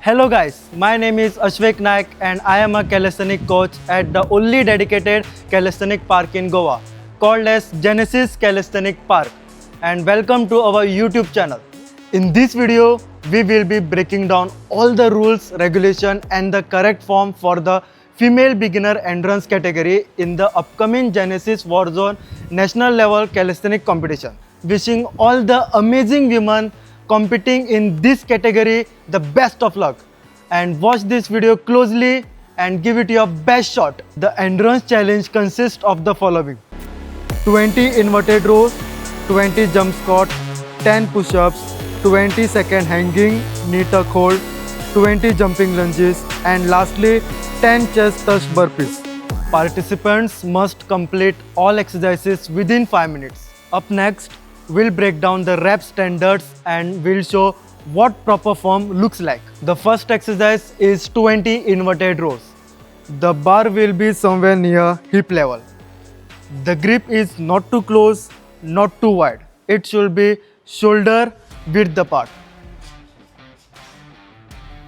Hello guys, my name is Ashvik Naik and I am a calisthenic coach at the only dedicated calisthenic park in Goa called as Genesis Calisthenic Park, and welcome to our YouTube channel. In this video, we will be breaking down all the rules, regulation and the correct form for the female beginner endurance category in the upcoming Genesis Warzone national level calisthenic competition. Wishing all the amazing women competing in this category the best of luck, and watch this video closely and give it your best shot. The endurance challenge consists of the following: 20 inverted rows, 20 jump squat, 10 push-ups, 20-second hanging knee tuck hold, 20 jumping lunges, and lastly 10 chest touch burpees. Participants must complete all exercises within 5 minutes. Up next, we'll break down the rep standards and we'll show what proper form looks like. The first exercise is 20 inverted rows. The bar will be somewhere near hip level. The grip is not too close, not too wide. It should be shoulder width apart.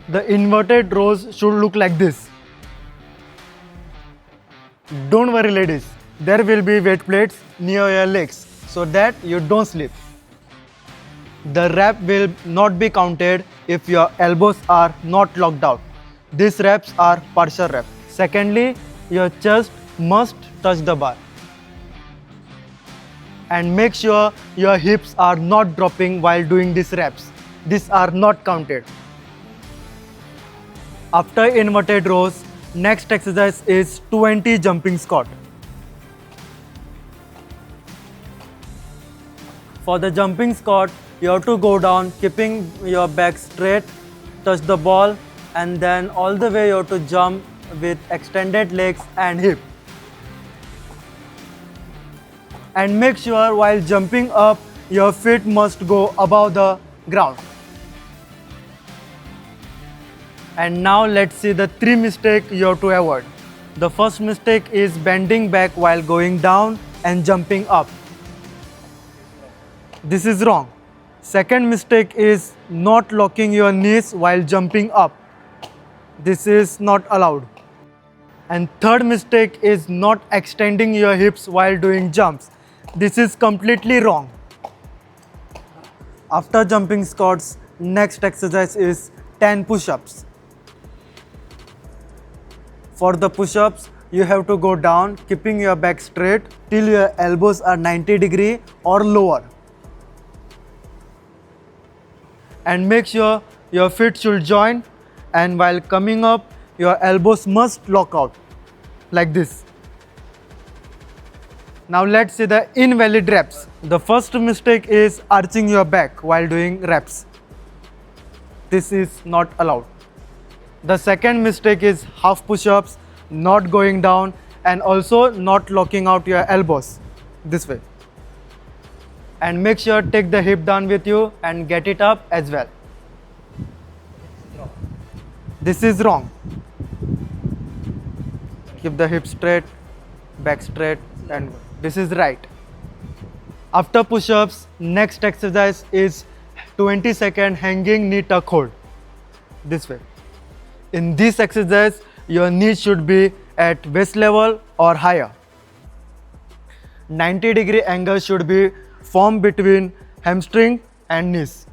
The inverted rows should look like this. Don't worry ladies, there will be weight plates near your legs so that you don't slip. The rep will not be counted if your elbows are not locked out. These reps are partial reps. Secondly, your chest must touch the bar. And make sure your hips are not dropping while doing these reps. These are not counted. After inverted rows, next exercise is 20 jumping squat. For the jumping squat, you have to go down keeping your back straight, touch the ball, and then all the way you have to jump with extended legs and hip. And make sure while jumping up, your feet must go above the ground. And now let's see the 3 mistakes you have to avoid. The first mistake is bending back while going down and jumping up. This is wrong. Second mistake is not locking your knees while jumping up. This is not allowed. And third mistake is not extending your hips while doing jumps. This is completely wrong. After jumping squats, next exercise is 10 push-ups. For the push-ups, you have to go down keeping your back straight till your elbows are 90 degrees or lower. And make sure your feet should join, and while coming up, your elbows must lock out like this. Now let's see the invalid reps. The first mistake is arching your back while doing reps. This is not allowed. The second mistake is half push-ups, not going down, and also not locking out your elbows this way. And make sure take the hip down with you and get it up as well. This is wrong. Keep the hip straight, back straight, and this is right. After push-ups, next exercise is 20-second hanging knee tuck hold. This way. In this exercise, your knees should be at waist level or higher. 90-degree angle should be formed between hamstring and knees.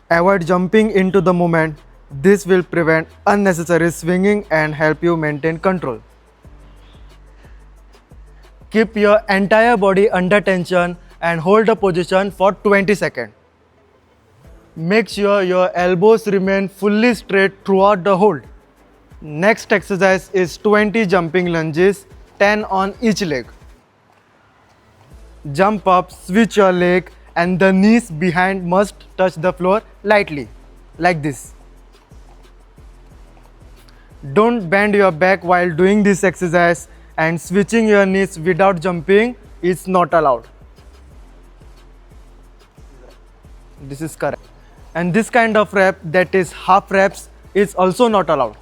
Avoid jumping into the movement. This will prevent unnecessary swinging and help you maintain control. Keep your entire body under tension and hold the position for 20 seconds. Make sure your elbows remain fully straight throughout the hold. Next exercise is 20 jumping lunges, 10 on each leg. Jump up, switch your leg, and the knees behind must touch the floor lightly, like this. Don't bend your back while doing this exercise, and switching your knees without jumping is not allowed. This is correct. And this kind of rep, that is half reps, is also not allowed.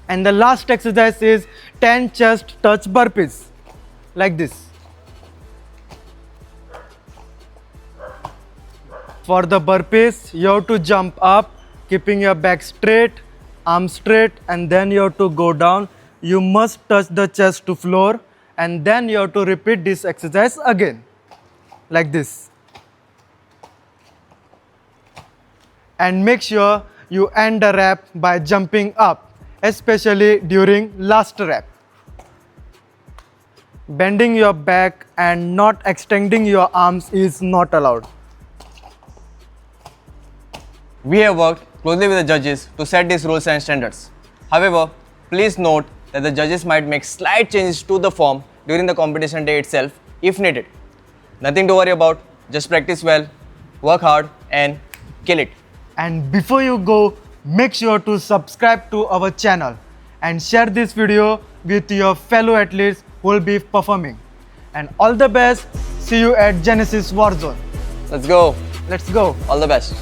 And the last exercise is 10 chest touch burpees, like this. For the burpees, you have to jump up, keeping your back straight, arms straight, and then you have to go down. You must touch the chest to floor, and then you have to repeat this exercise again, like this. And make sure you end the rep by jumping up, especially during last rep. Bending your back and not extending your arms is not allowed. We have worked closely with the judges to set these rules and standards. However, please note that the judges might make slight changes to the form during the competition day itself if needed. Nothing to worry about, just practice well, work hard and kill it. And before you go, make sure to subscribe to our channel and share this video with your fellow athletes who will be performing. And all the best. See you at Genesis Warzone. Let's go. Let's go. All the best.